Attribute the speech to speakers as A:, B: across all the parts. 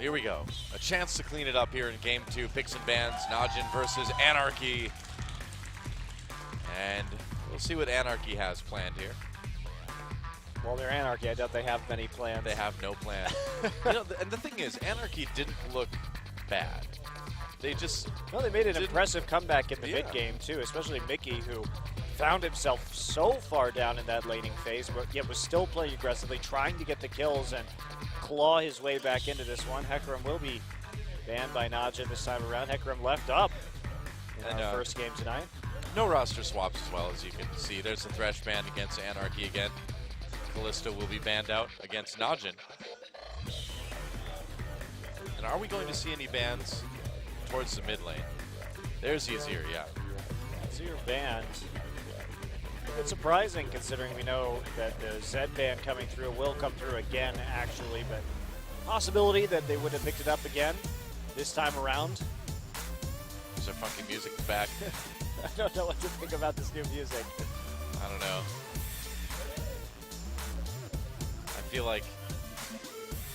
A: here we go. A chance to clean it up here in game 2. Picks and bans, Najin versus Anarchy. And we'll see what Anarchy has planned here.
B: Well, they're Anarchy. I doubt they have many plans.
A: They have no plan. You know, and the thing is, Anarchy didn't look bad. They just...
B: No, they made an impressive comeback in the mid-game, too, especially Mickey, who found himself so far down in that laning phase, but yet was still playing aggressively, trying to get the kills and claw his way back into this one. Hecarim will be banned by Najin this time around. Hecarim left up in our first game tonight.
A: No roster swaps as well, as you can see. There's the Thresh ban against Anarchy again. Kalista will be banned out against Najin. And are we going to see any bans towards the mid lane? There's the Azir, yeah.
B: Azir banned. It's surprising considering we know that the Zed ban coming through will come through again, actually, but possibility that they would have picked it up again this time around.
A: So funky music back.
B: I don't know what to think about this new music.
A: I don't know. I feel like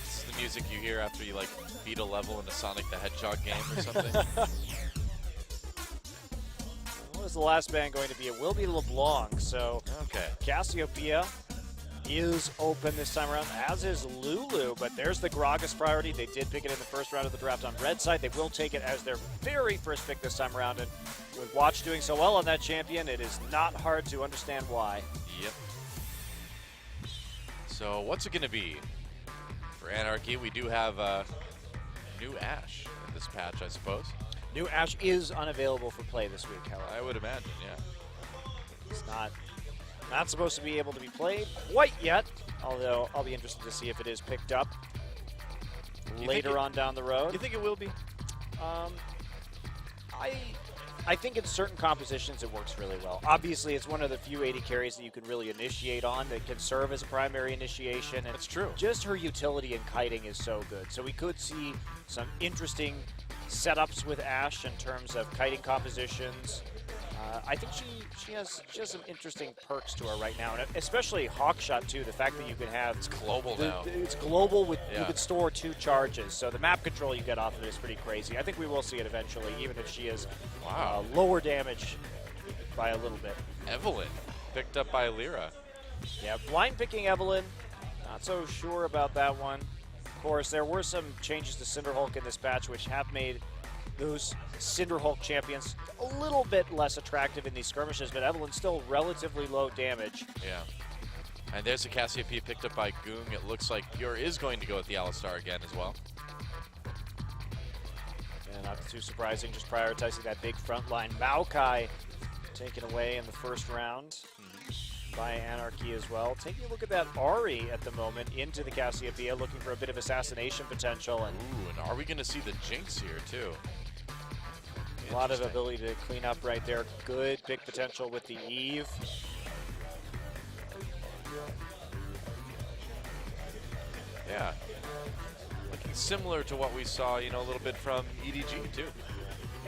A: it's the music you hear after you like beat a level in a Sonic the Hedgehog game or something.
B: What is the last ban going to be? It will be LeBlanc, so Cassiopeia is open this time around, as is Lulu, but there's the Gragas priority. They did pick it in the first round of the draft on red side. They will take it as their very first pick this time around, and with Watch doing so well on that champion, it is not hard to understand why.
A: Yep. So what's it going to be for Anarchy? We do have new Ashe in this patch, I suppose.
B: New Ashe is unavailable for play this week, however.
A: I would imagine, yeah.
B: It's not supposed to be able to be played quite yet, although I'll be interested to see if it is picked up later on down the road.
A: You think it will be?
B: I think in certain compositions it works really well. Obviously, it's one of the few AD carries that you can really initiate on that can serve as a primary initiation. And
A: that's true.
B: Just her utility in kiting is so good. So we could see some interesting setups with Ashe in terms of kiting compositions. I think she has some interesting perks to her right now, and especially Hawkshot too. The fact that you can have
A: it's global now.
B: It's global with you can store 2 charges, so the map control you get off of it is pretty crazy. I think we will see it eventually, even if she is lower damage by a little bit.
A: Evelyn picked up by Lyra.
B: Yeah, blind picking Evelyn. Not so sure about that one. Of course, there were some changes to Cinderhulk in this patch, which have made those Cinderhulk champions a little bit less attractive in these skirmishes, but Evelyn's still relatively low damage.
A: Yeah. And there's a Cassiopeia picked up by Goong. It looks like Pure is going to go with the Alistar again as well.
B: Yeah, not too surprising, just prioritizing that big front line. Maokai taken away in the first round by Anarchy as well. Taking a look at that Ahri at the moment into the Cassiopeia, looking for a bit of assassination potential. And
A: and are we going to see the Jinx here too?
B: A lot of ability to clean up right there. Good big potential with the Eve.
A: Yeah. Looking similar to what we saw, you know, a little bit from EDG too.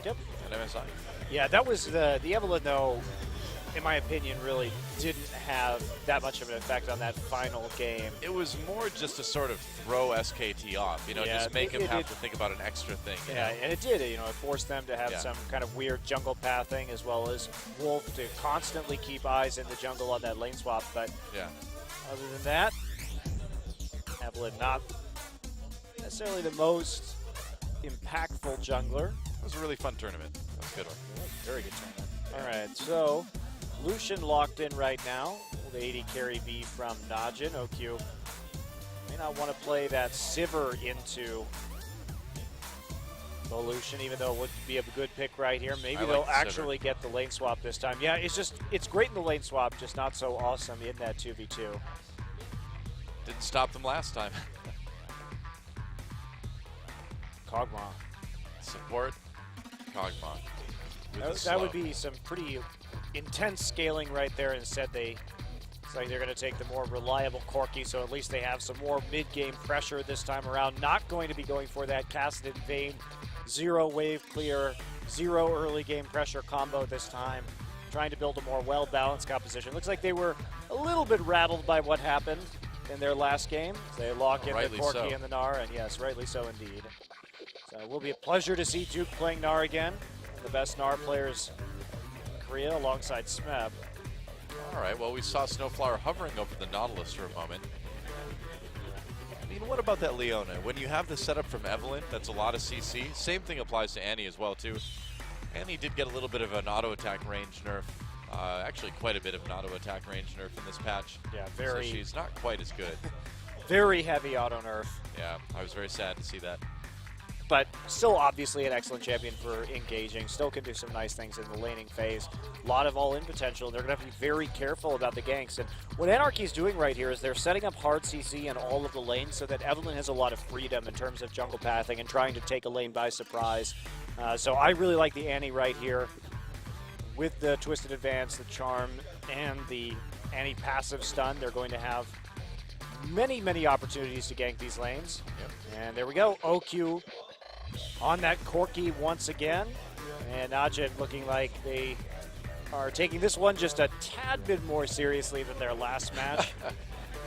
B: Yep.
A: And MSI.
B: Yeah, that was the Evelyn though, in my opinion, really didn't have that much of an effect on that final game.
A: It was more just to sort of throw SKT off, you know, just make him have to think about an extra thing.
B: Yeah, and it did. You know, it forced them to have some kind of weird jungle pathing, as well as Wolf to constantly keep eyes in the jungle on that lane swap. But other than that, Evelyn not necessarily the most impactful jungler.
A: It was a really fun tournament. That was a good one.
B: Very good tournament. All right, so Lucian locked in right now. Will the AD carry be from Najin? OQ may not want to play that Sivir into Lucian, even though it would be a good pick right here. Maybe they'll actually get the lane swap this time. Yeah, it's great in the lane swap, just not so awesome in that 2v2.
A: Didn't stop them last time.
B: Kog'Maw.
A: Support Kog'Maw.
B: That would be some pretty intense scaling right there. Instead, it's like they're going to take the more reliable Corki, so at least they have some more mid-game pressure this time around. Not going to be going for that Cassidon Vayne 0 wave clear, 0 early game pressure combo this time. Trying to build a more well-balanced composition. Looks like they were a little bit rattled by what happened in their last game. They lock in the
A: Rightly
B: Corki
A: so.
B: and the Gnar, and yes, rightly so indeed. So it will be a pleasure to see Duke playing Gnar again. The best Gnar players in Korea alongside Smeb.
A: All right, well, we saw Snowflower hovering over the Nautilus for a moment. I mean, what about that Leona? When you have the setup from Evelyn, that's a lot of CC. Same thing applies to Annie as well, too. Annie did get a little bit of an auto attack range nerf. Actually, quite a bit of an auto attack range nerf in this patch.
B: Yeah, very.
A: So she's not quite as good.
B: Very heavy auto nerf.
A: Yeah, I was very sad to see that.
B: But still obviously an excellent champion for engaging. Still can do some nice things in the laning phase. A lot of all-in potential. They're going to have to be very careful about the ganks. And what Anarchy's doing right here is they're setting up hard CC in all of the lanes so that Evelyn has a lot of freedom in terms of jungle pathing and trying to take a lane by surprise. So I really like the Annie right here with the Twisted Advance, the Charm, and the Annie passive stun. They're going to have many, many opportunities to gank these lanes.
A: Yep.
B: And there we go. OQ on that Corki once again. And Najib looking like they are taking this one just a tad bit more seriously than their last match.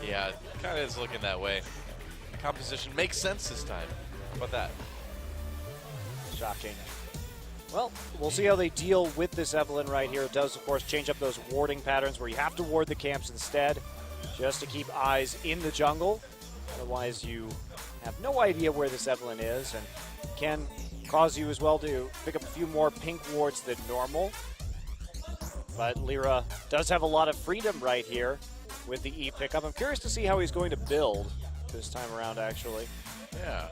A: Yeah, it kind of is looking that way. Composition makes sense this time. How about that?
B: Shocking. Well, we'll see how they deal with this Evelyn right here. It does, of course, change up those warding patterns where you have to ward the camps instead just to keep eyes in the jungle. Otherwise, you have no idea where this Evelyn is and can cause you as well to pick up a few more pink wards than normal. But Lyra does have a lot of freedom right here with the E pickup. I'm curious to see how he's going to build this time around, actually.
A: Yeah.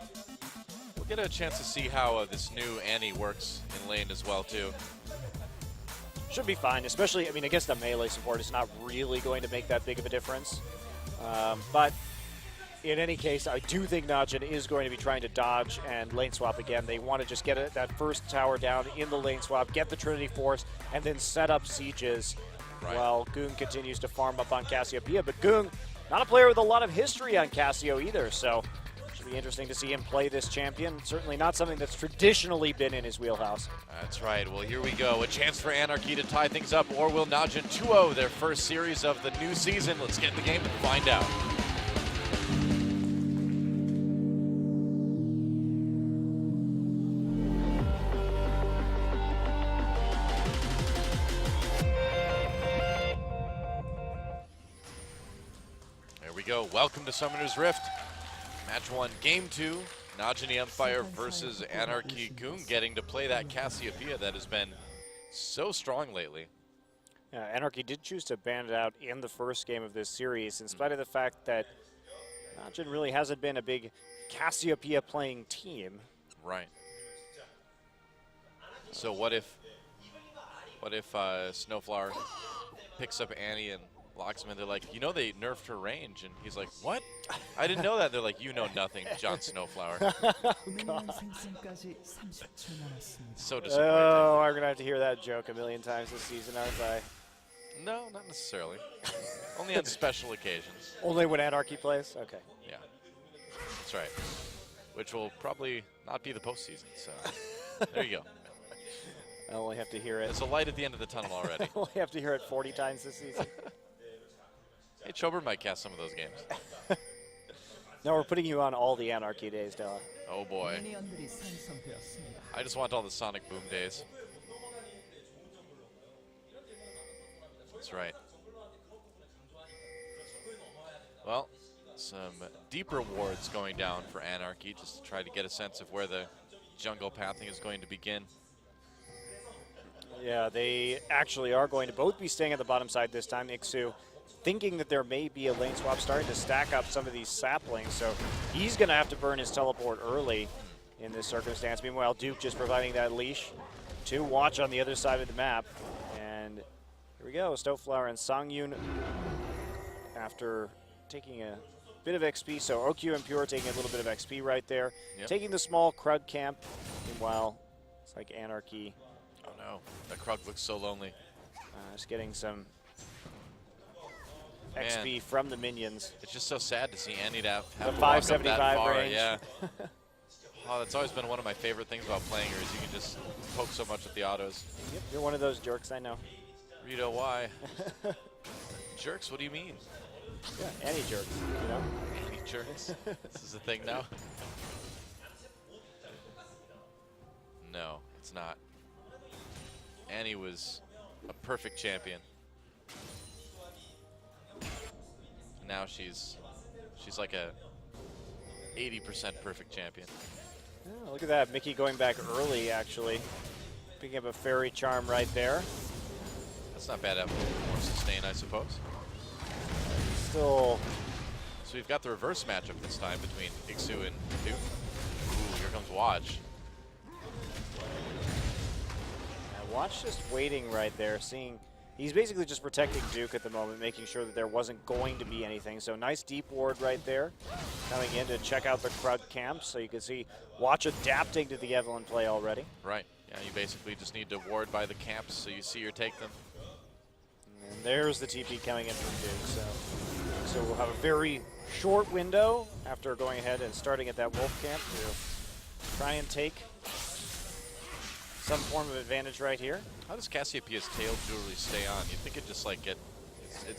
A: We'll get a chance to see how this new Annie works in lane as well, too.
B: Should be fine, especially, I mean, against the melee support, it's not really going to make that big of a difference. But in any case, I do think Najin is going to be trying to dodge and lane swap again. They want to just get that first tower down in the lane swap, get the Trinity Force, and then set up sieges while Goong continues to farm up on Cassiopeia. But Goong, not a player with a lot of history on Cassio either, so should be interesting to see him play this champion. Certainly not something that's traditionally been in his wheelhouse.
A: That's right. Well, here we go. A chance for Anarchy to tie things up, or will Najin 2-0 their first series of the new season? Let's get in the game and find out. There we go. Welcome to Summoner's Rift. Match 1, Game 2. Najin Empire versus Anarchy. Goong getting to play that Cassiopeia that has been so strong lately.
B: Yeah, Anarchy did choose to ban it out in the first game of this series, in spite of the fact that Najin really hasn't been a big Cassiopeia playing team.
A: Right. So what if Snowflower picks up Annie and locks him in? They're like, you know, they nerfed her range, and he's like, what? I didn't know that. They're like, you know nothing, John Snowflower.
B: Oh, God.
A: So disappointing.
B: Oh, I'm gonna have to hear that joke a million times this season, aren't I?
A: No, not necessarily. Only on special occasions.
B: Only when Anarchy plays? Okay.
A: Yeah, that's right. Which will probably not be the postseason, so there you go.
B: I only have to hear it.
A: There's a light at the end of the tunnel already.
B: I only have to hear it 40 times this season.
A: Hey, Chober might cast some of those games.
B: No, we're putting you on all the Anarchy days, Della.
A: Oh boy. I just want all the Sonic Boom days. That's right. Well, some deeper wards going down for Anarchy just to try to get a sense of where the jungle pathing is going to begin.
B: Yeah, they actually are going to both be staying at the bottom side this time. Ixu thinking that there may be a lane swap, starting to stack up some of these saplings, so he's going to have to burn his teleport early in this circumstance. Meanwhile, Duke just providing that leash to watch on the other side of the map. And here we go, Snowflower and Songyun after taking a bit of XP. So OQ and Pure taking a little bit of XP right there.
A: Yep.
B: Taking the small Krug camp. Meanwhile, it's like Anarchy.
A: Oh no, that Krug looks so lonely.
B: Just getting some XP from the minions.
A: It's just so sad to see Annie have
B: The
A: to walk up that
B: 575
A: far.
B: range.
A: Yeah. Oh, that's always been one of my favorite things about playing her is you can just poke so much with the autos.
B: Yep, you're one of those jerks, I know.
A: Rito, why? Jerks, what do you mean?
B: Yeah, Annie jerks, you know?
A: Annie jerks. This is a thing now? No, it's not. Annie was a perfect champion. Now she's like a 80% perfect champion.
B: Oh, look at that, Mickey going back early, actually. Picking up a fairy charm right there.
A: That's not bad, having a little more sustain, I suppose.
B: Still.
A: So we've got the reverse matchup this time between Ixu and Duke. Ooh, here comes Watch.
B: Watch just waiting right there, seeing he's basically just protecting Duke at the moment, making sure that there wasn't going to be anything. So nice deep ward right there, coming in to check out the crowd camp. So you can see Watch adapting to the Evelyn play already.
A: Right. Yeah, you basically just need to ward by the camps so you see or take them.
B: And there's the TP coming in from Duke. So we'll have a very short window after going ahead and starting at that Wolf camp to try and take some form of advantage right here.
A: How does Cassiopeia's tail jewelry stay on? You think it just like it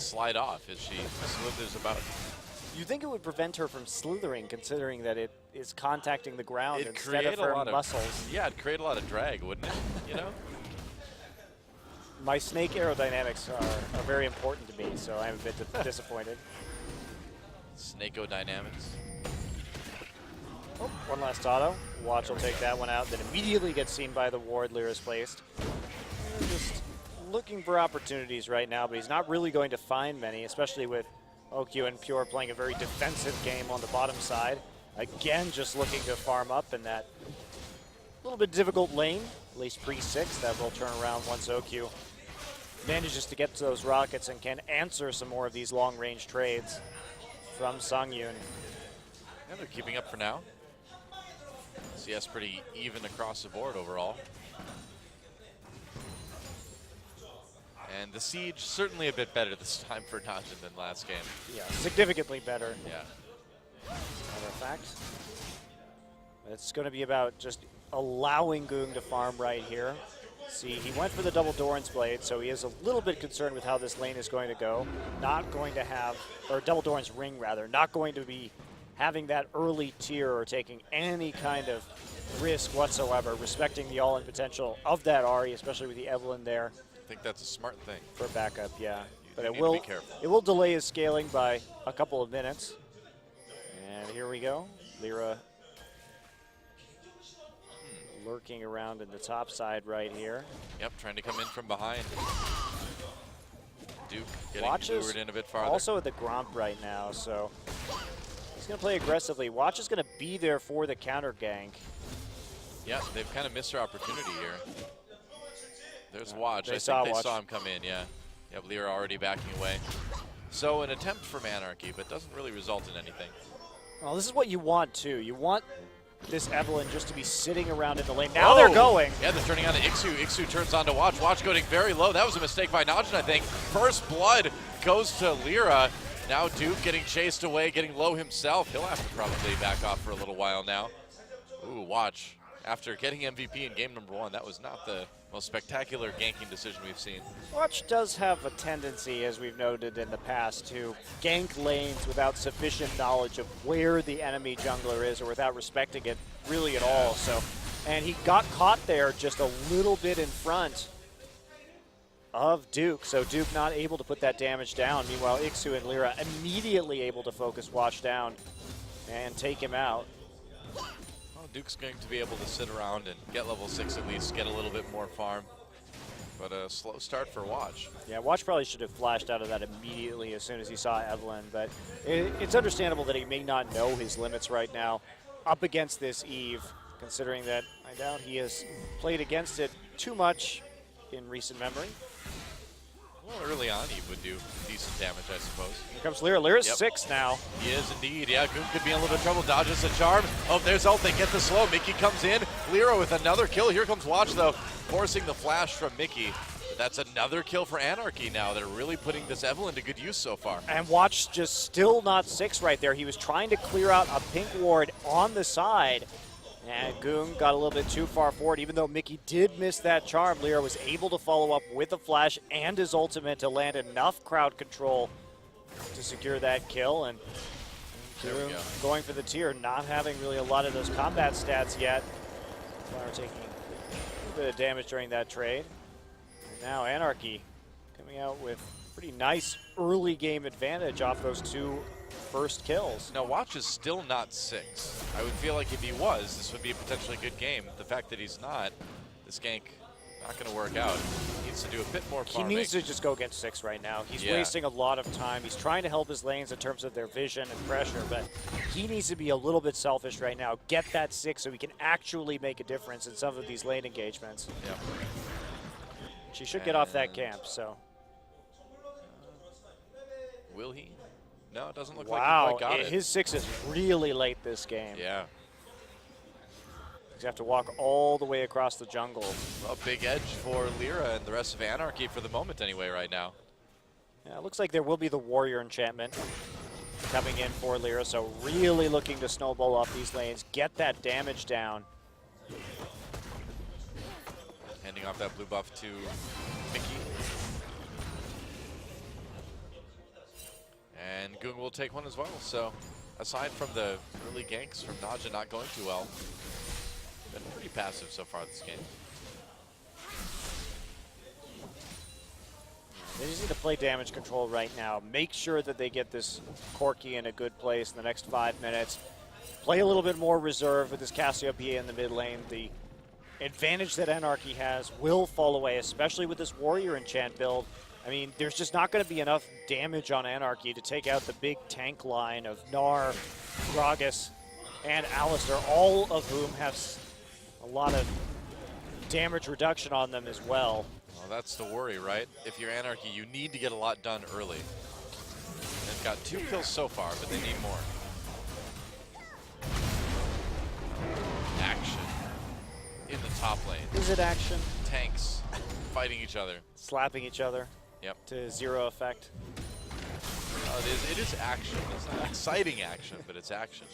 A: slide off as she slithers about?
B: You think it would prevent her from slithering, considering that it is contacting the ground
A: It'd
B: instead of her muscles.
A: Yeah, it'd create a lot of drag, wouldn't it? You know?
B: My snake aerodynamics are very important to me, so I'm a bit disappointed.
A: Snake-o-dynamics.
B: Oh, one last auto. Watch will take that one out, then immediately gets seen by the ward Lyra's placed. Just looking for opportunities right now, but he's not really going to find many, especially with OQ and Pure playing a very defensive game on the bottom side. Again, just looking to farm up in that little bit difficult lane, at least pre-6. That will turn around once OQ manages to get to those rockets and can answer some more of these long-range trades from Songyun.
A: And they're keeping up for now. CS pretty even across the board overall. And the Siege certainly a bit better this time for Najin than last game.
B: Yeah, significantly better.
A: Yeah.
B: Matter of fact, it's going to be about just allowing Goong to farm right here. See, he went for the double Doran's Blade, so he is a little bit concerned with how this lane is going to go. Not going to have, or double Doran's Ring rather, not going to be having that early tier or taking any kind of risk whatsoever, respecting the all-in potential of that Ahri, especially with the Evelyn there.
A: I think that's a smart thing.
B: For backup, yeah. But
A: it will
B: delay his scaling by a couple of minutes. And here we go. Lyra lurking around in the top side right here.
A: Yep, trying to come in from behind. Duke getting lured in a bit farther.
B: Also at the Gromp right now, so he's going to play aggressively. Watch is going to be there for the counter gank.
A: Yeah, they've kind of missed their opportunity here. There's Watch.
B: They
A: I
B: saw
A: think they
B: Watch.
A: saw him come in, yeah. Yep, Lyra already backing away. So an attempt from Anarchy, but doesn't really result in anything.
B: Well, this is what you want, too. You want this Evelyn just to be sitting around in the lane. Now they're going.
A: Yeah, they're turning on to Ixu. Ixu turns on to Watch. Watch going very low. That was a mistake by Najin, I think. First blood goes to Lyra. Now Duke getting chased away, getting low himself. He'll have to probably back off for a little while now. Ooh, Watch. After getting MVP in game number 1, that was not the most spectacular ganking decision we've seen.
B: Watch does have a tendency, as we've noted in the past, to gank lanes without sufficient knowledge of where the enemy jungler is or without respecting it really at all. So, and he got caught there just a little bit in front of Duke, so Duke not able to put that damage down. Meanwhile, Ixu and Lyra immediately able to focus Watch down and take him out.
A: Duke's going to be able to sit around and get level 6 at least, get a little bit more farm. But a slow start for Watch.
B: Yeah, Watch probably should have flashed out of that immediately as soon as he saw Evelyn, but it's understandable that he may not know his limits right now up against this Eve, considering that I doubt he has played against it too much in recent memory.
A: Well, early on, he would do decent damage, I suppose.
B: Here comes Lyra. Lyra's 6 now.
A: He is indeed. Yeah, Goom could be in a little bit of trouble. Dodges the charm. Oh, there's ult. They get the slow. Mickey comes in. Lyra with another kill. Here comes Watch, though, forcing the flash from Mickey. But that's another kill for Anarchy now. They're really putting this Evelyn to good use so far.
B: And Watch just still not 6 right there. He was trying to clear out a pink ward on the side. And Goong got a little bit too far forward. Even though Mickey did miss that charm, Lyra was able to follow up with a flash and his ultimate to land enough crowd control to secure that kill, and going for the tier, not having really a lot of those combat stats yet. Flower taking a little bit of damage during that trade. And now Anarchy coming out with pretty nice early game advantage off those 2 first kills.
A: Now Watch is still not 6. I would feel like if he was, this would be a potentially good game. The fact that he's not, this gank not going to work out. He needs to do a bit more farming.
B: He needs to just go get 6 right now. He's wasting a lot of time. He's trying to help his lanes in terms of their vision and pressure, but he needs to be a little bit selfish right now. Get that 6 so he can actually make a difference in some of these lane engagements.
A: Yep.
B: She should get off that camp, so.
A: Will he? No, it doesn't look like he quite got it.
B: His 6 is really late this game.
A: Yeah.
B: You have to walk all the way across the jungle.
A: Well, big edge for Lyra and the rest of Anarchy for the moment anyway right now.
B: Yeah, it looks like there will be the Warrior enchantment coming in for Lyra, so really looking to snowball off these lanes, get that damage down.
A: Handing off that blue buff to Mickey. And Goong will take one as well, so aside from the early ganks from Naja not going too well, been pretty passive so far this game.
B: They just need to play damage control right now. Make sure that they get this Corki in a good place in the next 5 minutes. Play a little bit more reserve with this Cassiopeia in the mid lane. The advantage that Anarchy has will fall away, especially with this Warrior enchant build. I mean, there's just not going to be enough damage on Anarchy to take out the big tank line of Gnar, Gragas, and Alistar, all of whom have a lot of damage reduction on them as well.
A: Well, that's the worry, right? If you're Anarchy, you need to get a lot done early. They've got 2 kills so far, but they need more. Action in the top lane.
B: Is it action?
A: Tanks fighting each other.
B: Slapping each other.
A: Yep.
B: To 0 effect.
A: It is action. It's not exciting action, but it's action.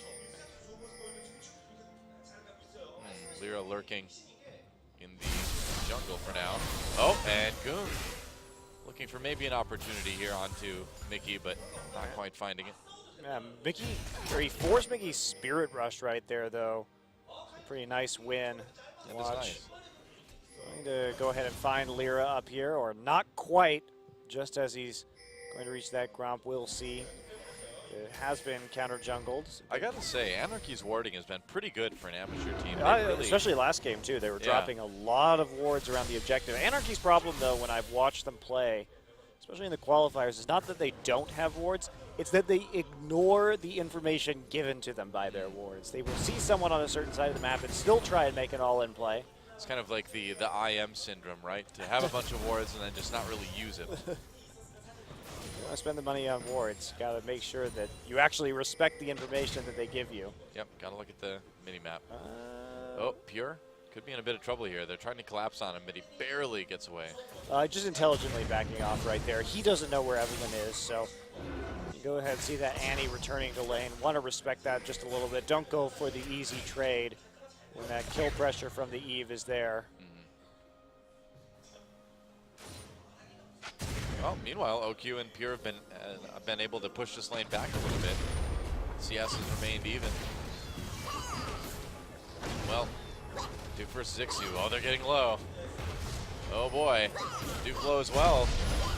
A: Lyra lurking in the jungle for now. Oh, and Goong looking for maybe an opportunity here onto Mickey, but not quite finding it.
B: Yeah, he forced Mickey's Spirit Rush right there, though. A pretty nice win.
A: That is nice.
B: Going to go ahead and find Lyra up here, or not quite, just as he's going to reach that Gromp. We'll see. It has been counter-jungled.
A: I gotta say, Anarchy's warding has been pretty good for an amateur team.
B: Really, especially last game, too. They were dropping a lot of wards around the objective. Anarchy's problem, though, when I've watched them play, especially in the qualifiers, is not that they don't have wards, it's that they ignore the information given to them by their wards. They will see someone on a certain side of the map and still try and make an all-in play.
A: It's kind of like the IM syndrome, right? To have a bunch of wards and then just not really use it.
B: You want to spend the money on wards, got to make sure that you actually respect the information that they give you.
A: Yep, got to look at the mini-map. Oh, Pure could be in a bit of trouble here. They're trying to collapse on him, but he barely gets away.
B: Just intelligently backing off right there. He doesn't know where Evelyn is, so you go ahead and see that Annie returning to lane. Want to respect that just a little bit. Don't go for the easy trade when that kill pressure from the Eve is there.
A: Well, meanwhile, OQ and Pure have been able to push this lane back a little bit. CS has remained even. Well, Duke versus Ixu. Oh, they're getting low. Oh boy, Duke low as well.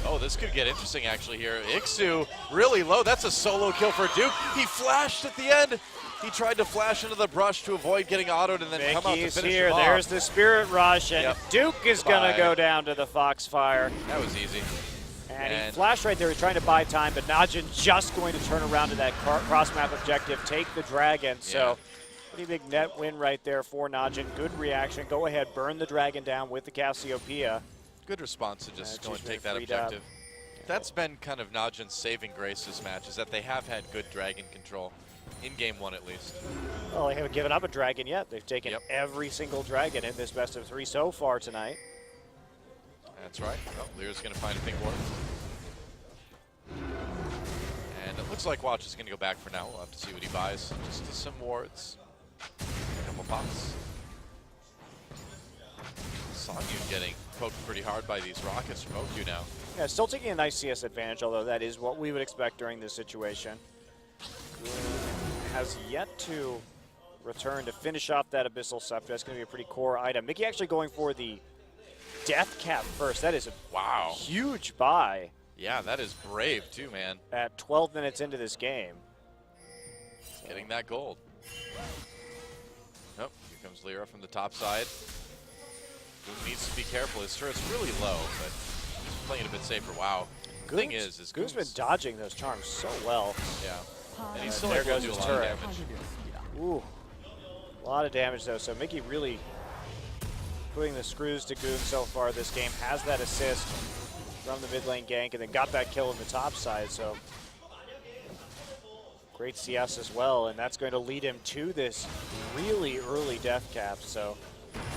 A: Oh, this could get interesting actually here. Ixu really low. That's a solo kill for Duke. He flashed at the end. He tried to flash into the brush to avoid getting autoed and then come out to finish him off.
B: There's the Spirit Rush, and Duke is going to go down to the Foxfire.
A: That was easy.
B: And he flashed right there. He's trying to buy time, but Najin just going to turn around to that cross-map objective, take the Dragon. So pretty big net win right there for Najin. Good reaction. Go ahead, burn the Dragon down with the Cassiopeia.
A: Good response to just go and take that objective. That's been kind of Najin's saving grace this match, is that they have had good Dragon control. In game 1 at least.
B: Well, they haven't given up a Dragon yet. They've taken every single Dragon in this best of 3 so far tonight.
A: That's right. Oh, Lyra's going to find a pink ward. And it looks like Watch is going to go back for now. We'll have to see what he buys. Just some wards. A couple pops. Songyun getting poked pretty hard by these rockets from OQ now.
B: Yeah, still taking a nice CS advantage, although that is what we would expect during this situation. Has yet to return to finish off that Abyssal Scepter. That's going to be a pretty core item. Mickey actually going for the Death Cap first. That is a huge buy.
A: Yeah, that is brave too, man.
B: At 12 minutes into this game.
A: Getting that gold. Oh, here comes Lyra from the top side. Goon needs to be careful. His turret's really low, but he's playing it a bit safer. Wow. The thing is
B: Goon's been dodging those charms so well.
A: Yeah. And he's still
B: there
A: able to
B: goes
A: do a
B: his
A: lot
B: turret.
A: of damage.
B: Ooh. A lot of damage though, so Mickey really putting the screws to Goon so far this game. Has that assist from the mid lane gank and then got that kill on the top side, so great CS as well, and that's going to lead him to this really early death cap, so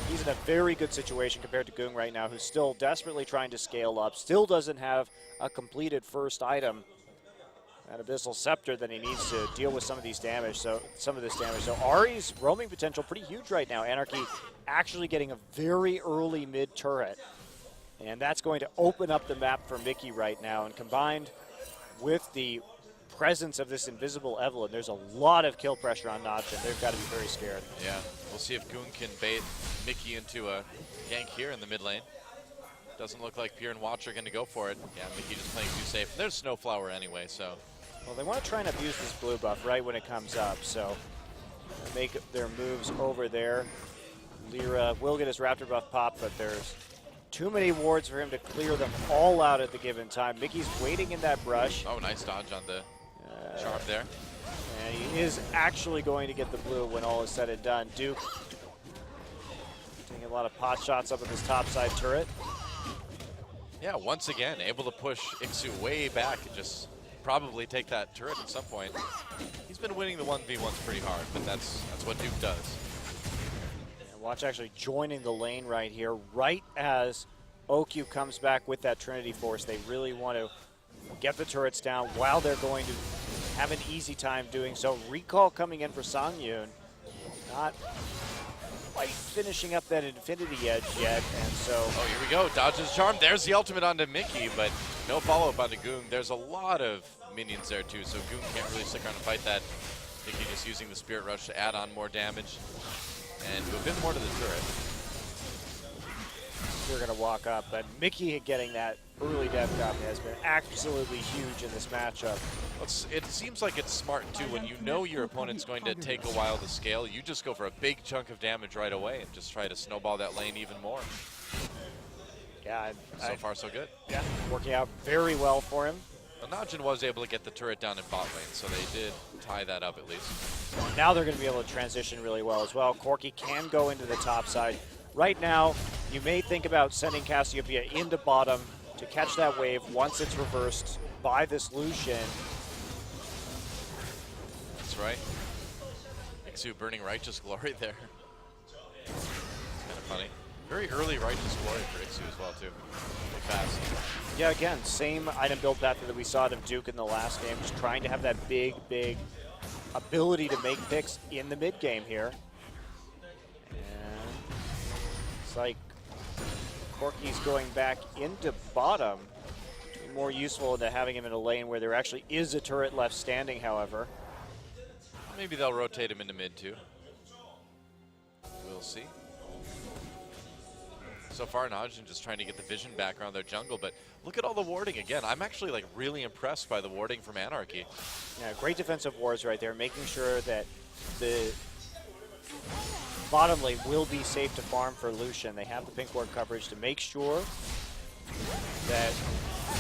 B: he's in a very good situation compared to Goon right now, who's still desperately trying to scale up, still doesn't have a completed first item, that Abyssal Scepter, that he needs to deal with some of this damage. So Ahri's roaming potential pretty huge right now. Anarchy actually getting a very early mid turret, and that's going to open up the map for Mickey right now, and combined with the presence of this invisible Evelyn, there's a lot of kill pressure on Notch, and they've got to be very scared.
A: Yeah, we'll see if Goon can bait Mickey into a gank here in the mid lane. Doesn't look like Pier and Watch are going to go for it. Yeah, Mickey just playing too safe. There's Snowflower anyway, so.
B: Well, they want to try and abuse this blue buff right when it comes up, so make their moves over there. Lyra will get his Raptor buff pop, but there's too many wards for him to clear them all out at the given time. Mickey's waiting in that brush.
A: Oh, nice dodge on the charm there.
B: And he is actually going to get the blue when all is said and done. Duke taking a lot of pot shots up at this topside turret.
A: Yeah, once again, able to push Ixu way back and just probably take that turret at some point. He's been winning the 1v1s pretty hard, but that's what Duke does.
B: And Watch actually joining the lane right here, right as OQ comes back with that Trinity Force. They really want to get the turrets down while they're going to have an easy time doing so. Recall coming in for Songyun. Not quite finishing up that Infinity Edge yet, and so. Oh,
A: here we go. Dodges charm. There's the ultimate onto Mickey, but no follow-up onto Goon. There's a lot of minions there too, so Goon can't really stick around and fight that. Mickey just using the Spirit Rush to add on more damage and do a bit more to the turret.
B: We're going to walk up, but Mickey getting that early death drop has been absolutely huge in this matchup.
A: It seems like it's smart too when you know your opponent's going to take a while to scale. You just go for a big chunk of damage right away and just try to snowball that lane even more.
B: Yeah,
A: so far so good.
B: Yeah, working out very well for him.
A: Well, Najin was able to get the turret down in bot lane, so they did tie that up at least.
B: Now they're going to be able to transition really well as well. Corki can go into the top side. Right now, you may think about sending Cassiopeia into bottom to catch that wave once it's reversed by this Lucian.
A: That's right. Ixu burning Righteous Glory there. It's kind of funny. Very early Righteous Glory for Ixu as well, too. Really fast.
B: Yeah, again, same item build pattern that we saw out of Duke in the last game. Just trying to have that big ability to make picks in the mid game here. And it's like Corki's going back into bottom. More useful than having him in a lane where there actually is a turret left standing, however.
A: Maybe they'll rotate him into mid too. We'll see. So far, Najin just trying to get the vision back around their jungle, but look at all the warding again. I'm actually like really impressed by the warding from Anarchy.
B: Yeah, great defensive wards right there, making sure that the bottom lane will be safe to farm for Lucian. They have the pink ward coverage to make sure that.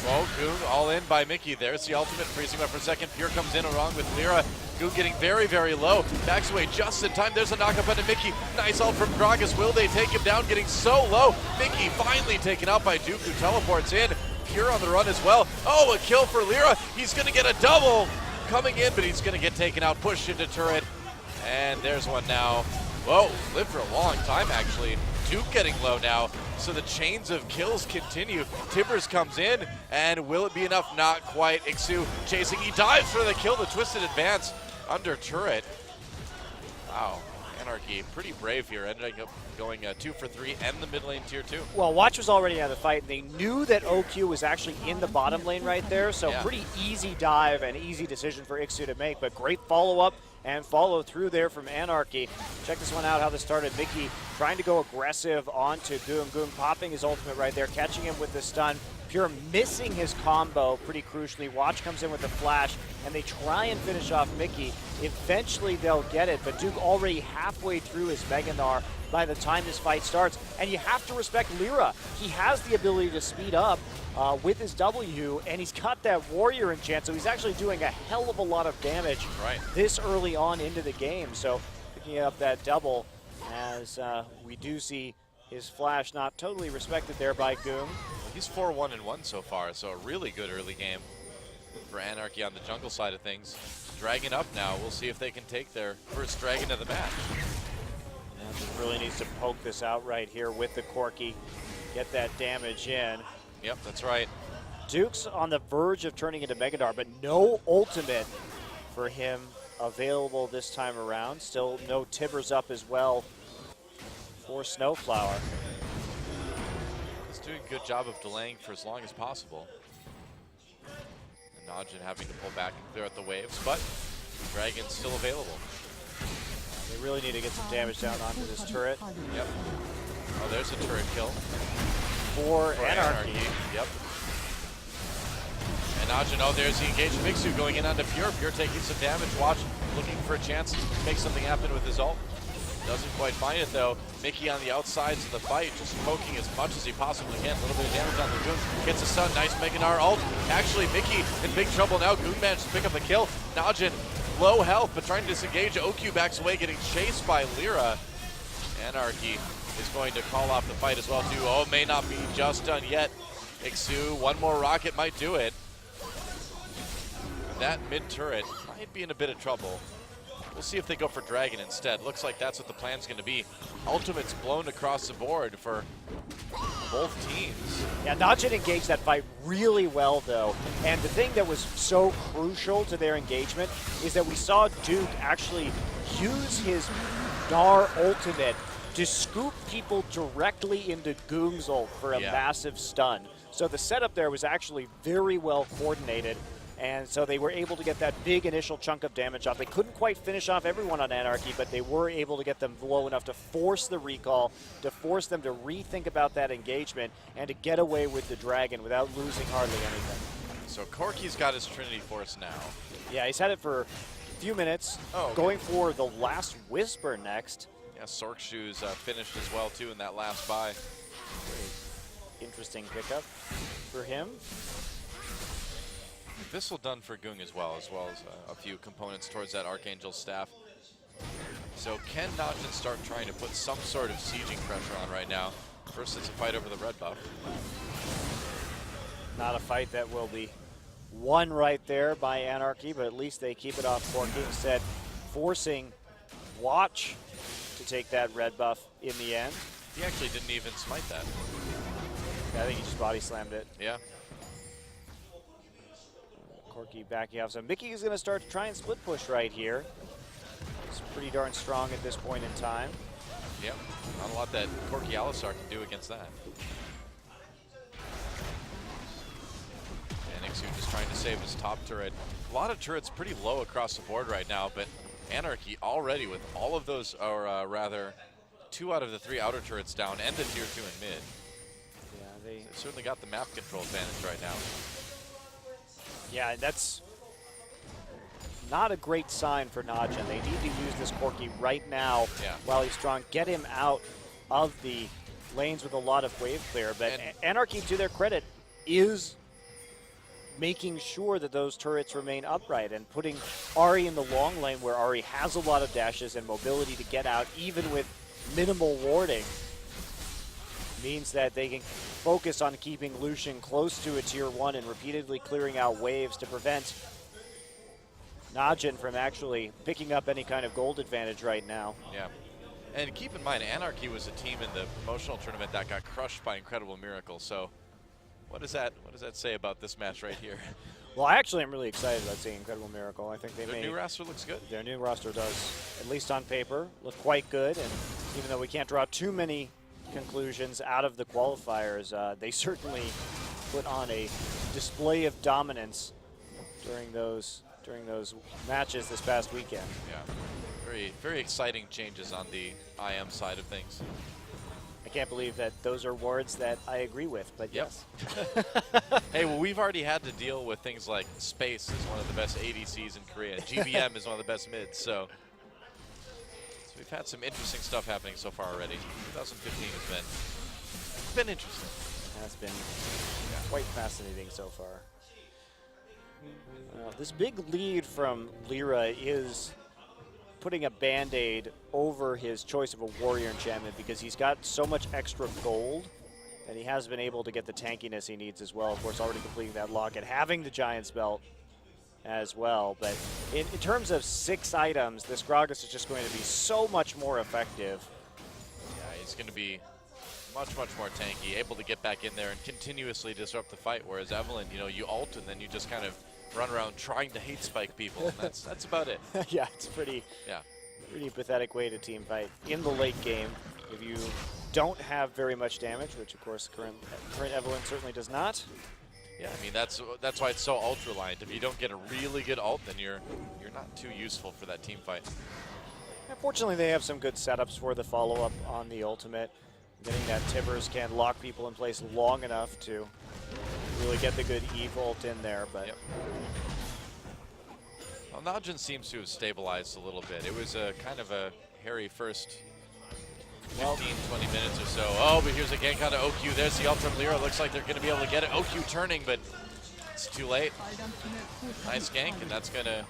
A: Oh, Goon all in by Mickey. There's the ultimate, freezing him up for a second. Pure comes in along with Lyra. Goon getting very, very low. Backs away just in time. There's a knock-up onto Mickey. Nice ult from Gragas. Will they take him down? Getting so low. Mickey finally taken out by Duke, who teleports in. Pure on the run as well. Oh, a kill for Lyra. He's going to get a double coming in, but he's going to get taken out, pushed into turret. And there's one now. Whoa, lived for a long time, actually. Duke getting low now, so the chains of kills continue. Tibbers comes in, and will it be enough? Not quite. Ixu chasing. He dives for the kill, the twisted advance under turret. Wow, Anarchy pretty brave here, ending up going 2 for 3 and the mid lane tier 2.
B: Well, Watch was already out of the fight. They knew that OQ was actually in the bottom lane right there, so pretty easy dive and easy decision for Ixu to make, but great follow-up and follow through there from Anarchy. Check this one out, how this started. Mickey trying to go aggressive onto Goom. Goom popping his ultimate right there, catching him with the stun. Pure missing his combo pretty crucially. Watch comes in with the flash, and they try and finish off Mickey. Eventually they'll get it, but Duke already halfway through his Mega Gnar by the time this fight starts. And you have to respect Lyra. He has the ability to speed up with his W, and he's got that Warrior enchant, so he's actually doing a hell of a lot of damage this early on into the game. So picking up that double as we do see his flash not totally respected there by Goom.
A: He's 4-1-1 so far, so a really good early game for Anarchy on the jungle side of things. Dragon up now. We'll see if they can take their first dragon of the match.
B: And really needs to poke this out right here with the Corki. Get that damage in.
A: Yep, that's right.
B: Duke's on the verge of turning into Mega Gnar, but no ultimate for him available this time around. Still no Tibbers up as well for Snowflower.
A: He's doing a good job of delaying for as long as possible. And Najin having to pull back and clear out the waves, but Dragon's still available.
B: They really need to get some damage down onto this turret.
A: Yep. Oh, there's a turret kill.
B: For Anarchy.
A: Yep. And Najin, oh, there's the engaged Mixu going in onto Pure. Pure taking some damage. Watch looking for a chance to make something happen with his ult. Doesn't quite find it though. Mickey on the outsides of the fight, just poking as much as he possibly can. A little bit of damage on the Goon. Gets a stun, nice Mega Gnar ult. Actually, Mickey in big trouble now. Goon managed to pick up the kill. Najin, low health, but trying to disengage. OQ backs away, getting chased by Lyra. Anarchy is going to call off the fight as well too. Oh, may not be just done yet. Ixu, one more rocket might do it. That mid turret might be in a bit of trouble. We'll see if they go for Dragon instead. Looks like that's what the plan's going to be. Ultimates blown across the board for both teams.
B: Yeah, Najin engaged that fight really well, though. And the thing that was so crucial to their engagement is that we saw Duke actually use his Gnar ultimate to scoop people directly into Goom's ult for a massive stun. So the setup there was actually very well coordinated. And so they were able to get that big initial chunk of damage off. They couldn't quite finish off everyone on Anarchy, but they were able to get them low enough to force the recall, to force them to rethink about that engagement, and to get away with the Dragon without losing hardly anything.
A: So Corki's got his Trinity Force now.
B: Yeah, he's had it for a few minutes. Going for the last Whisper next.
A: Yeah, Sork Shoes finished as well, too, in that last buy.
B: Very interesting pickup for him.
A: Thistle done for Goong as well as a few components towards that Archangel staff. So can Najin start trying to put some sort of sieging pressure on right now? First it's a fight over the red buff.
B: Not a fight that will be won right there by Anarchy, but at least they keep it off Corki, instead forcing Watch to take that red buff in the end.
A: He actually didn't even smite that.
B: Yeah, I think he just body slammed it.
A: Yeah.
B: Corki backing off. So Mickey is going to start to try and split push right here. He's pretty darn strong at this point in time.
A: Yep, not a lot that Corki Alisar can do against that. And Ixu just trying to save his top turret. A lot of turrets pretty low across the board right now, but Anarchy already with all of those, or rather, 2 out of the 3 outer turrets down and the tier 2 in mid.
B: Yeah, they
A: certainly got the map control advantage right now.
B: Yeah, that's not a great sign for Najin. They need to use this Corki right now while he's strong. Get him out of the lanes with a lot of wave clear. But Anarchy, to their credit, is making sure that those turrets remain upright and putting Ahri in the long lane where Ahri has a lot of dashes and mobility to get out, even with minimal warding. Means that they can focus on keeping Lucian close to a tier 1 and repeatedly clearing out waves to prevent Najin from actually picking up any kind of gold advantage right now.
A: Yeah. And keep in mind, Anarchy was a team in the promotional tournament that got crushed by Incredible Miracle. So what does that say about this match right here?
B: Well, I actually am really excited about seeing Incredible Miracle. I think
A: Their new roster looks good.
B: Their new roster does, at least on paper, look quite good. And even though we can't draw too many conclusions out of the qualifiers, they certainly put on a display of dominance during those matches this past weekend.
A: Yeah, very exciting changes on the IM side of things.
B: I can't believe that those are words that I agree with, but yes.
A: Hey, well, we've already had to deal with things like Space is one of the best ADCs in Korea. GBM is one of the best mids, so we've had some interesting stuff happening so far already. 2015 has been interesting.
B: Has been quite fascinating so far. This big lead from Lyra is putting a Band-Aid over his choice of a warrior enchantment because he's got so much extra gold and he has been able to get the tankiness he needs as well. Of course, already completing that lock and having the Giant's Belt as well. But in terms of 6 items, this Gragas is just going to be so much more effective.
A: Yeah, he's going to be much more tanky, able to get back in there and continuously disrupt the fight, whereas Evelyn, you know, you ult and then you just kind of run around trying to hate spike people. And that's about it.
B: Yeah, it's pretty pathetic way to team fight in the late game. If you don't have very much damage, which of course current Evelyn certainly does not.
A: Yeah, I mean that's why it's so ult reliant. If you don't get a really good ult, then you're not too useful for that team fight.
B: Unfortunately, they have some good setups for the follow-up on the ultimate. Getting that Tibbers can lock people in place long enough to really get the good Eve ult in there, but.
A: Yep. Well, Najin seems to have stabilized a little bit. It was a kind of a hairy first 15, 20 minutes or so. Oh, but here's a gank onto OQ. There's the ult from Lyra. Looks like they're going to be able to get it. OQ turning, but it's too late. Nice gank, and that's going to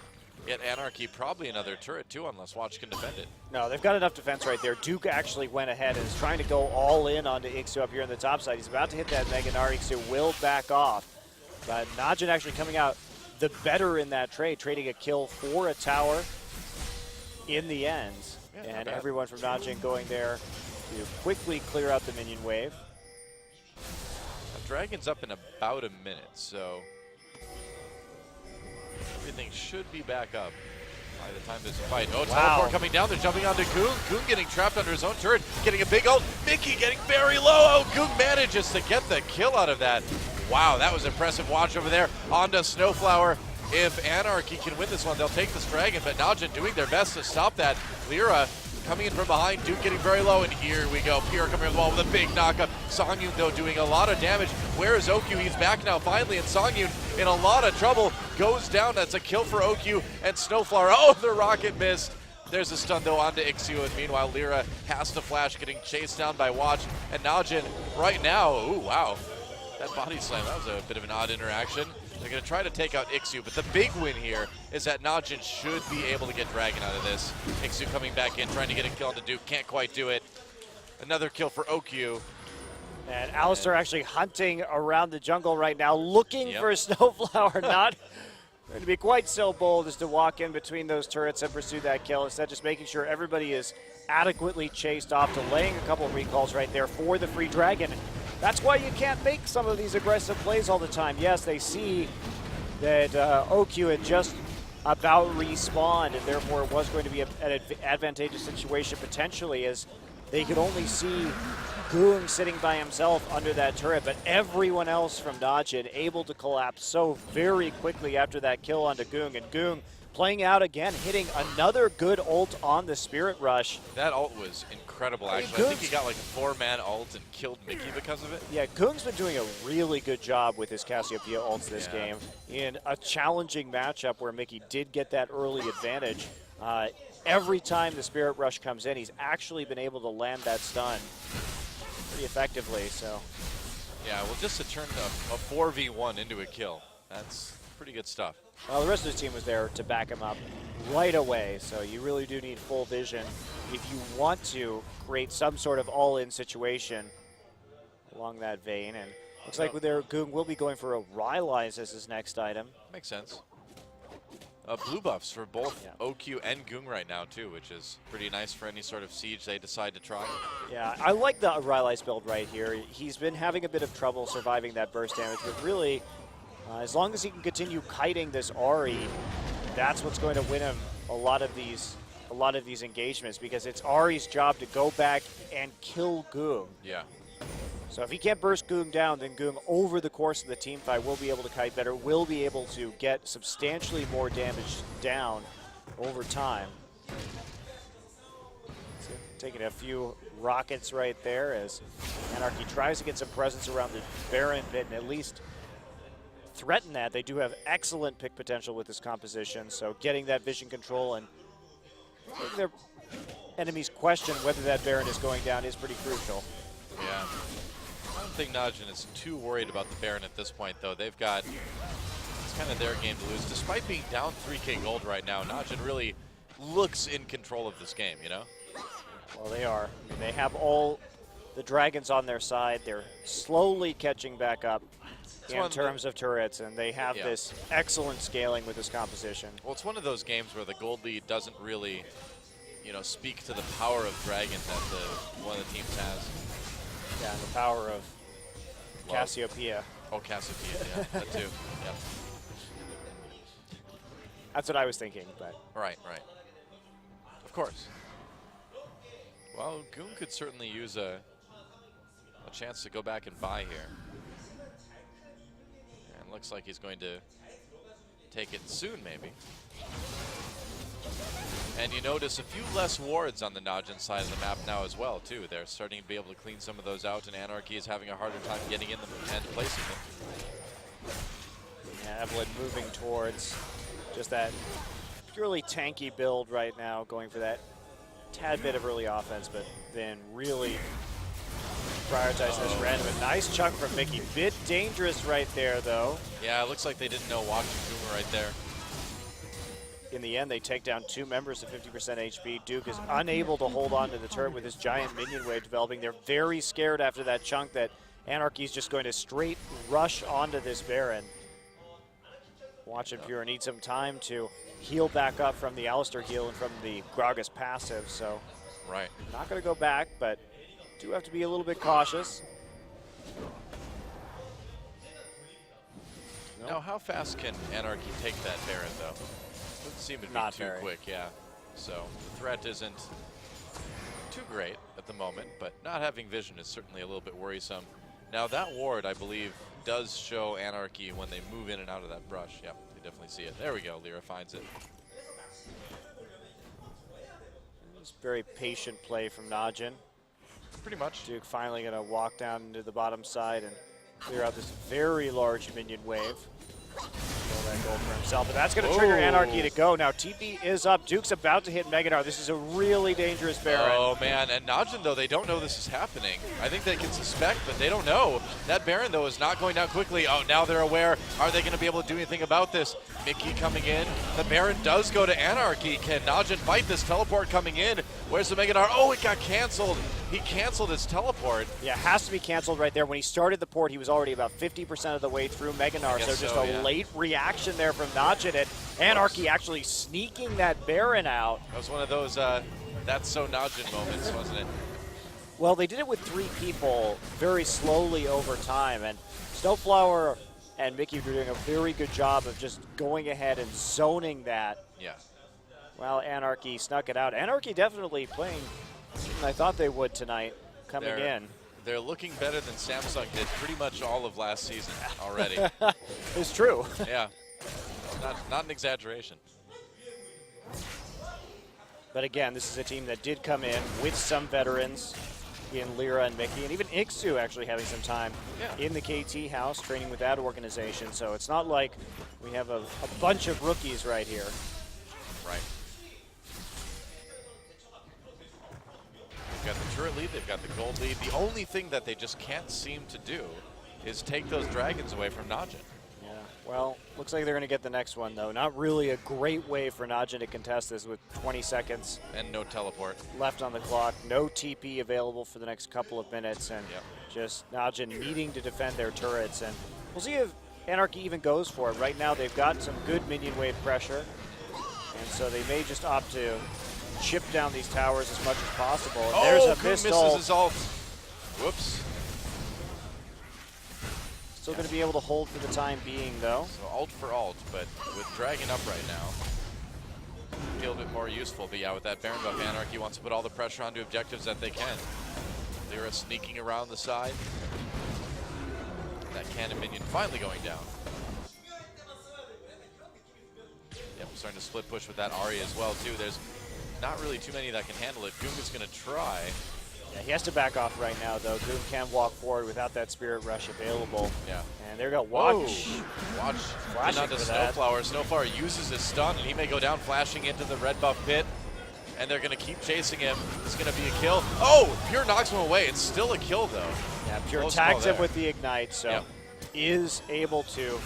A: get Anarchy probably another turret too, unless Watch can defend it.
B: No, they've got enough defense right there. Duke actually went ahead and is trying to go all in onto Ixu up here on the top side. He's about to hit that Mega Gnar. Ixu will back off. But Najin actually coming out the better in that trade, trading a kill for a tower in the end. Yeah, and everyone from Najin going there to quickly clear out the minion wave.
A: Dragon's up in about a minute, so everything should be back up by the time there's a fight. Oh, teleport coming down. They're jumping onto Goong. Goong getting trapped under his own turret, getting a big ult. Mickey getting very low. Oh, Goong manages to get the kill out of that. Wow, that was impressive. Watch over there onto Snowflower. If Anarchy can win this one, they'll take this Dragon, but Najin doing their best to stop that. Lyra coming in from behind, Duke getting very low, and here we go. Pierre coming as well with a big knockup. Songyun, though, doing a lot of damage. Where is OQ? He's back now, finally, and Songyun in a lot of trouble. Goes down. That's a kill for OQ and Snowflower. Oh, the rocket missed. There's a stun, though, onto Ixu, and meanwhile, Lyra has to flash, getting chased down by Watch. And Najin right now, ooh, wow. That body slam, that was a bit of an odd interaction. They're going to try to take out Ixu, but the big win here is that Najin should be able to get Dragon out of this. Ixu coming back in, trying to get a kill on the Duke, can't quite do it. Another kill for OQ.
B: And Alistar actually hunting around the jungle right now, looking for Snowflower, not going to be quite so bold as to walk in between those turrets and pursue that kill. Instead, just making sure everybody is adequately chased off, delaying a couple of recalls right there for the free Dragon. That's why you can't make some of these aggressive plays all the time. Yes, they see that OQ had just about respawned, and therefore it was going to be an advantageous situation potentially, as they could only see Goong sitting by himself under that turret, but everyone else from Najin able to collapse so very quickly after that kill onto Goong, and Goong playing out again, hitting another good ult on the Spirit Rush.
A: That ult was incredible, actually. I think he got like a 4-man ult and killed Mickey because of it.
B: Yeah, Goong's been doing a really good job with his Cassiopeia ults this game in a challenging matchup where Mickey did get that early advantage. Every time the Spirit Rush comes in, he's actually been able to land that stun pretty effectively. So,
A: yeah, well, just to turn a 4v1 into a kill, that's pretty good stuff.
B: Well, the rest of the team was there to back him up right away, so you really do need full vision if you want to create some sort of all-in situation along that vein. And looks like with their Goong will be going for a Rylai's as his next item.
A: Makes sense. Blue buffs for both OQ and Goong right now, too, which is pretty nice for any sort of siege they decide to try.
B: Yeah, I like the Rylai's build right here. He's been having a bit of trouble surviving that burst damage, but really As long as he can continue kiting this Ahri, that's what's going to win him a lot of these engagements, because it's Ahri's job to go back and kill Goong.
A: Yeah.
B: So if he can't burst Goong down, then Goong, over the course of the team fight, will be able to kite better, will be able to get substantially more damage down over time. So taking a few rockets right there as Anarchy tries to get some presence around the Baron pit and at least threaten that. They do have excellent pick potential with this composition, so getting that vision control and making their enemies question whether that Baron is going down is pretty crucial.
A: Yeah. I don't think Najin is too worried about the Baron at this point, though. They've got, it's kind of their game to lose. Despite being down 3K gold right now, Najin really looks in control of this game, you know?
B: Well, they are. I mean, they have all the dragons on their side. They're slowly catching back up in terms of turrets, and they have this excellent scaling with this composition.
A: Well, it's one of those games where the gold lead doesn't really, you know, speak to the power of dragon that one of the teams has.
B: Yeah, and the power of Cassiopeia.
A: Oh, Cassiopeia, yeah, that too. Yep.
B: That's what I was thinking, but.
A: Right. Of course. Well, Goong could certainly use a chance to go back and buy here. And looks like he's going to take it soon, maybe. And you notice a few less wards on the Najin side of the map now as well, too. They're starting to be able to clean some of those out, and Anarchy is having a harder time getting in them and placing them.
B: Yeah, Evelyn moving towards just that purely tanky build right now, going for that tad bit of early offense, but then really prioritize this random. A nice chunk from Mickey. Bit dangerous right there, though.
A: Yeah, it looks like they didn't know watching Boomer right there.
B: In the end, they take down 2 members of 50% HP. Duke is unable to hold on to the turret with his giant minion wave developing. They're very scared after that chunk that Anarchy's just going to straight rush onto this Baron. Watch and Pure need some time to heal back up from the Alistar heal and from the Gragas passive, so not going to go back, but do have to be a little bit cautious.
A: Now, how fast can Anarchy take that Baron, though? Doesn't seem to be too quick, yeah. So the threat isn't too great at the moment, but not having vision is certainly a little bit worrisome. Now that ward, I believe, does show Anarchy when they move in and out of that brush. Yep, they definitely see it. There we go, Lyra finds it.
B: It's very patient play from Najin.
A: Pretty much.
B: Duke finally going to walk down into the bottom side and clear out this very large minion wave. That goal for himself, but that's going to trigger Anarchy to go. Now TP is up. Duke's about to hit Meganar. This is a really dangerous Baron.
A: Oh man, and Najin, though, they don't know this is happening. I think they can suspect, but they don't know. That Baron, though, is not going down quickly. Oh, now they're aware. Are they going to be able to do anything about this? Mickey coming in. The Baron does go to Anarchy. Can Najin fight this teleport coming in? Where's the Meganar? Oh, it got canceled. He canceled his teleport.
B: Yeah, has to be canceled right there. When he started the port, he was already about 50% of the way through Meganar, so just a late reaction there from Najin, and Anarchy actually sneaking that Baron out.
A: That was one of those that's so Najin moments, wasn't it?
B: Well, they did it with 3 people very slowly over time, and Snowflower and Mickey were doing a very good job of just going ahead and zoning that.
A: Yeah.
B: Well, Anarchy snuck it out. Anarchy definitely playing I thought they would tonight coming in.
A: They're looking better than Samsung did pretty much all of last season already.
B: It's true.
A: Yeah, not an exaggeration.
B: But again, this is a team that did come in with some veterans in Lyra and Mickey, and even Ixu actually having some time in the KT house training with that organization. So it's not like we have a bunch of rookies right here.
A: Right. They've got the turret lead, they've got the gold lead. The only thing that they just can't seem to do is take those dragons away from Najin.
B: Yeah, well, looks like they're going to get the next one, though. Not really a great way for Najin to contest this with 20 seconds.
A: And no teleport.
B: Left on the clock. No TP available for the next couple of minutes. And just Najin needing to defend their turrets. And we'll see if Anarchy even goes for it. Right now, they've got some good minion wave pressure. And so they may just opt to chip down these towers as much as possible. And there's a missed ult.
A: Misses his ult. Whoops.
B: Still going to be able to hold for the time being, though.
A: So ult for ult, but with Dragon up right now, feel a bit more useful. But yeah, with that Baron buff, Anarchy wants to put all the pressure onto objectives that they can. Lyra sneaking around the side. That cannon minion finally going down. Yep, starting to split push with that Ahri as well, too. There's not really too many that can handle it. Goong is going to try.
B: Yeah, he has to back off right now, though. Goong can walk forward without that Spirit Rush available.
A: Yeah.
B: And there we go. Watch.
A: Watch.
B: Flashing
A: Onto
B: for
A: Snowflower. Snowflower uses his stun, and he may go down, flashing into the red buff pit. And they're going to keep chasing him. It's going to be a kill. Oh, Pure knocks him away. It's still a kill, though.
B: Yeah, Pure
A: Close
B: tags
A: call
B: him with the Ignite, so
A: Yep.
B: is able to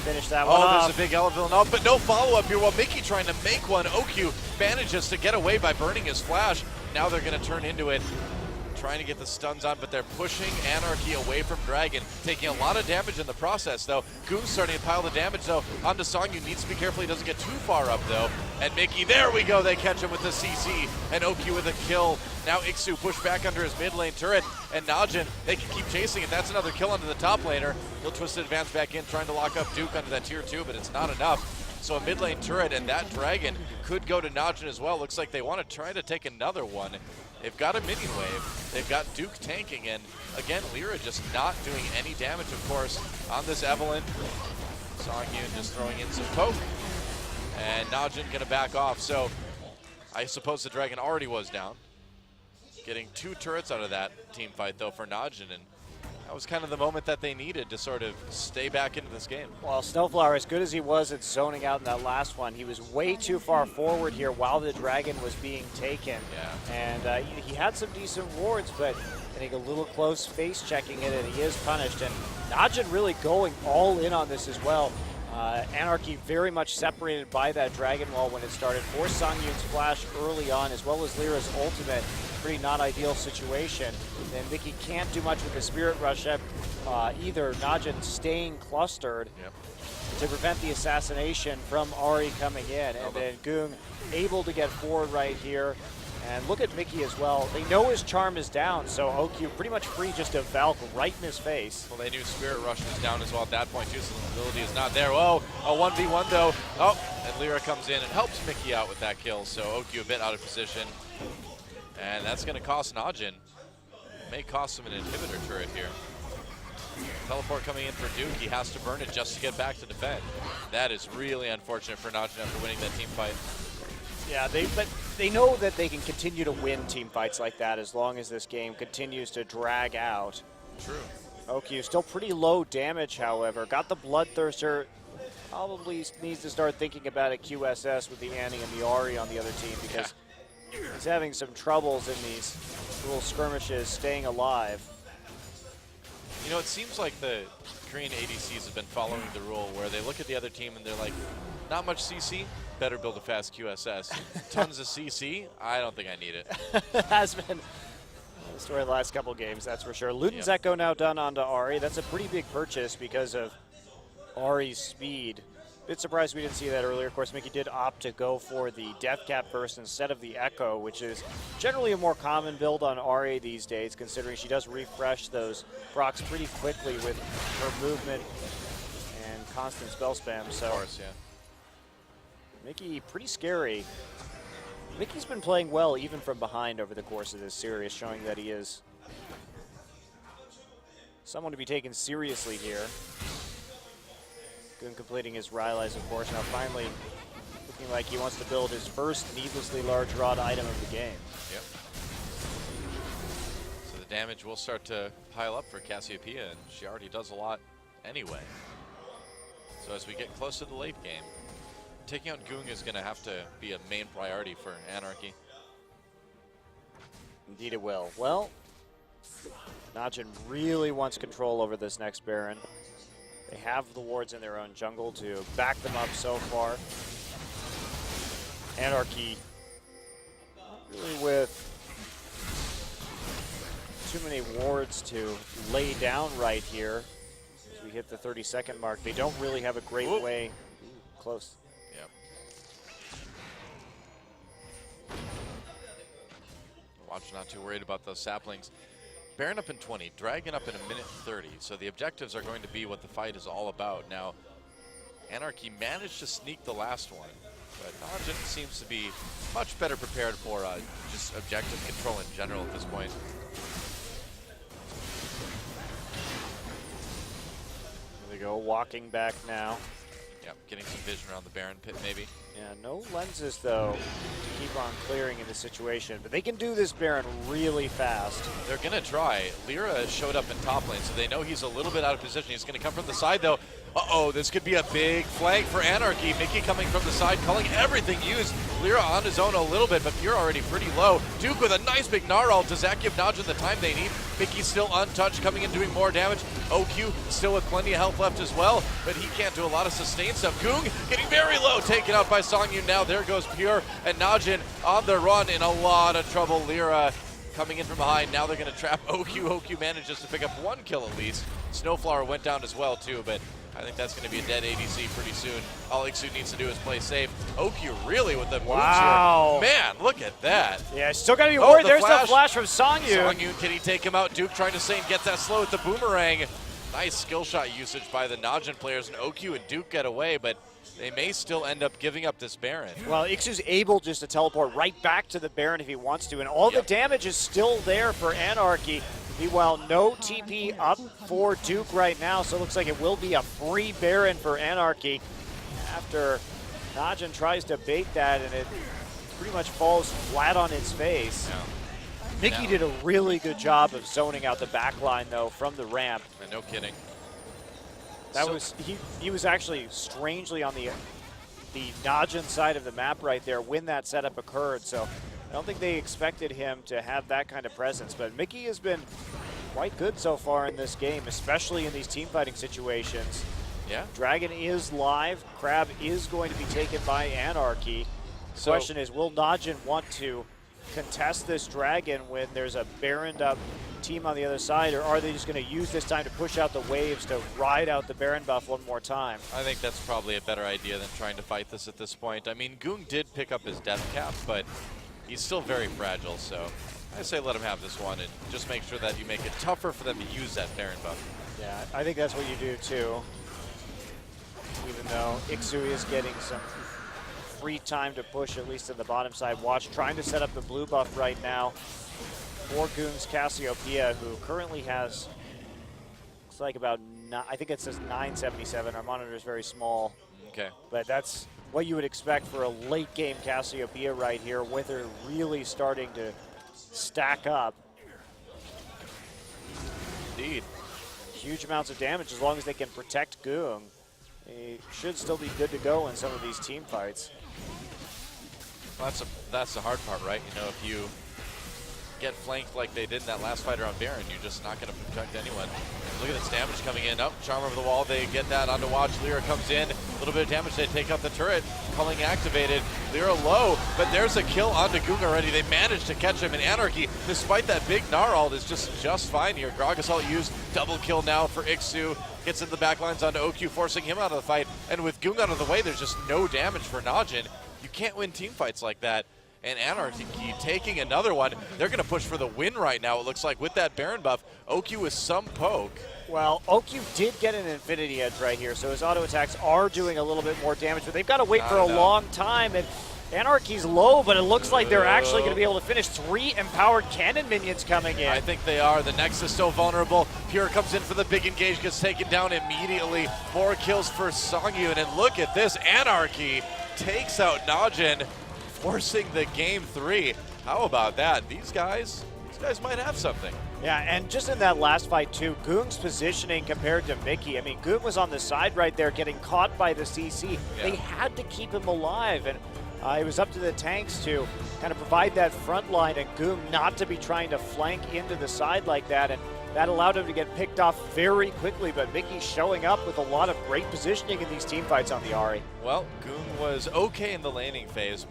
B: finish that one
A: Oh,
B: off.
A: there's a big Elephant off, but no follow-up here. While Mickey trying to make one, OQ manages to get away by burning his flash. Now they're going to turn into it, trying to get the stuns on, but they're pushing Anarchy away from Dragon, taking a lot of damage in the process, though. Goong's starting to pile the damage, though. Onto Songyu, needs to be careful he doesn't get too far up, though. And Mickey, there we go, they catch him with the CC, and OQ with a kill. Now Ixu pushed back under his mid lane turret, and Najin, they can keep chasing it. That's another kill onto the top laner. He'll Twisted Advance back in, trying to lock up Duke under that tier 2, but it's not enough. So a mid lane turret, and that Dragon could go to Najin as well. Looks like they want to try to take another one. They've got a minion wave. They've got Duke tanking, and again, Lyra just not doing any damage, of course, on this Evelynn. Songyun just throwing in some poke, and Najin gonna back off. So I suppose the Dragon already was down. Getting 2 turrets out of that team fight, though, for Najin, and that was kind of the moment that they needed to sort of stay back into this game.
B: Well, Snowflower, as good as he was at zoning out in that last one, he was way too far forward here while the Dragon was being taken.
A: Yeah.
B: And he had some decent wards, but I think a little close face checking it, and he is punished. And Najin really going all in on this as well. Anarchy very much separated by that Dragon Wall when it started. Forced Songyun's flash early on, as well as Lyra's ultimate. Pretty not ideal situation. And Mickey can't do much with the Spirit Rush either. Najin staying clustered to prevent the assassination from Ahri coming in. And then Goong able to get forward right here. And look at Mickey as well. They know his charm is down, so OQ pretty much free just to Valk right in his face.
A: Well, they knew Spirit Rush was down as well at that point, too, so the ability is not there. Whoa, a 1v1, though. Oh, and Lyra comes in and helps Mickey out with that kill, so OQ a bit out of position. And that's going to cost Najin. May cost him an inhibitor turret here. Teleport coming in for Duke. He has to burn it just to get back to defend. That is really unfortunate for Najin after winning that team fight.
B: Yeah, but they know that they can continue to win team fights like that as long as this game continues to drag out.
A: True.
B: OQ still pretty low damage, however. Got the Bloodthirster. Probably needs to start thinking about a QSS with the Annie and the Ahri on the other team, because he's having some troubles in these little skirmishes staying alive.
A: You know, it seems like the Korean ADCs have been following the rule where they look at the other team and they're like, not much CC, better build a fast QSS. Tons of CC, I don't think I need it.
B: Has been the story of the last couple games, that's for sure. Luden's Echo now done onto Ahri. That's a pretty big purchase because of Ahri's speed. Bit surprised we didn't see that earlier. Of course, Mickey did opt to go for the Death Cap first instead of the Echo, which is generally a more common build on Ahri these days, considering she does refresh those procs pretty quickly with her movement and constant spell spam. So,
A: of course, yeah.
B: Mickey, pretty scary. Mickey's been playing well even from behind over the course of this series, showing that he is someone to be taken seriously here. Goong completing his Rylai's, of course, now finally looking like he wants to build his first needlessly large rod item of the game.
A: Yep. So the damage will start to pile up for Cassiopeia, and she already does a lot anyway. So as we get close to the late game, taking out Goong is going to have to be a main priority for Anarchy.
B: Indeed it will. Well, Najin really wants control over this next Baron. They have the wards in their own jungle to back them up so far. Anarchy, not really with too many wards to lay down right here. As we hit the 30-second mark, they don't really have a great way. Ooh, close.
A: Yep. Watch not too worried about those saplings. Baron up in 20, Dragon up in a minute 30. So the objectives are going to be what the fight is all about. Now, Anarchy managed to sneak the last one, but Najin seems to be much better prepared for just objective control in general at this point.
B: There they go, walking back now.
A: Yep, getting some vision around the Baron pit maybe.
B: Yeah, no lenses though to keep on clearing in this situation, but they can do this Baron really fast.
A: They're gonna try. Lyra showed up in top lane, so they know he's a little bit out of position. He's gonna come from the side though. Uh-oh, this could be a big flank for Anarchy. Mickey coming from the side, calling everything used. Lyra on his own a little bit, but you're already pretty low. Duke with a nice big Gnarl. Does that give Najin the time they need? Mickey's still untouched, coming in doing more damage. OQ still with plenty of health left as well, but he can't do a lot of sustain stuff. Goong getting very low, taken out by Songyun. Now there goes Pure, and Najin on the run in a lot of trouble. Lyra coming in from behind. Now they're going to trap OQ. OQ manages to pick up 1 kill at least. Snowflower went down as well too, but I think that's going to be a dead ADC pretty soon. All Ixu needs to do is play safe. OQ really with the moves here. Man, look at that.
B: Yeah, still got to be worried. There's the flash from Songyun.
A: Songyun, can he take him out? Duke trying to stay and get that slow with the boomerang. Nice skill shot usage by the Najin players, and OQ and Duke get away, but they may still end up giving up this Baron.
B: Well, Ixu's able just to teleport right back to the Baron if he wants to, and all the damage is still there for Anarchy. Meanwhile, no TP up for Duke right now, so it looks like it will be a free Baron for Anarchy after Najin tries to bait that, and it pretty much falls flat on its face.
A: Yeah.
B: Mickey did a really good job of zoning out the back line, though, from the ramp.
A: No kidding.
B: That was he was actually strangely on the Najin side of the map right there when that setup occurred, so I don't think they expected him to have that kind of presence, but Mickey has been quite good so far in this game, especially in these team fighting situations.
A: Yeah.
B: Dragon is live. Crab is going to be taken by Anarchy. The question is, will Najin want to contest this Dragon when there's a Baroned up team on the other side, or are they just going to use this time to push out the waves to ride out the Baron buff one more time?
A: I think that's probably a better idea than trying to fight this at this point. I mean, Goong did pick up his death cap, but he's still very fragile, so I say let him have this one and just make sure that you make it tougher for them to use that Baron buff.
B: Yeah, I think that's what you do too. Even though Ixu is getting some free time to push, at least in the bottom side. Watch trying to set up the blue buff right now for Goong's Cassiopeia, who currently has, looks like about, I think it says 977. Our monitor is very small.
A: Okay.
B: But that's what you would expect for a late game Cassiopeia right here, with her really starting to stack up.
A: Indeed.
B: Huge amounts of damage as long as they can protect Goong. They should still be good to go in some of these team fights.
A: Well, that's the hard part, right? You know, if you get flanked like they did in that last fight around Baron, you're just not going to protect anyone. Look at this damage coming in. Up, Charm over the wall. They get that onto Watch. Lyra comes in. A little bit of damage. They take out the turret. Culling activated. Lyra low, but there's a kill onto Goong already. They managed to catch him in Anarchy. Despite that big Gnarl is just fine here. Gragas ult used. Double kill now for Ixu. Gets in the back lines onto OQ, forcing him out of the fight. And with Goong out of the way, there's just no damage for Najin. You can't win team fights like that. And Anarchy taking another one. They're going to push for the win right now, it looks like, with that Baron buff. OQ with some poke.
B: Well, OQ did get an Infinity Edge right here, so his auto attacks are doing a little bit more damage, but they've got to wait for a long time. And Anarchy's low, but it looks like they're actually going to be able to finish 3 empowered cannon minions coming in.
A: I think they are. The Nexus is still vulnerable. Pure comes in for the big engage, gets taken down immediately. 4 kills for Songyun, and look at this. Anarchy takes out Najin, forcing the game 3. How about that? These guys might have something.
B: Yeah, and just in that last fight too, Goong's positioning compared to Mickey. I mean, Goong was on the side right there getting caught by the CC. Yeah. They had to keep him alive, and it was up to the tanks to kind of provide that front line and Goong not to be trying to flank into the side like that, and that allowed him to get picked off very quickly, but Mickey's showing up with a lot of great positioning in these team fights on the Ahri.
A: Well, Goong was okay in the laning phase.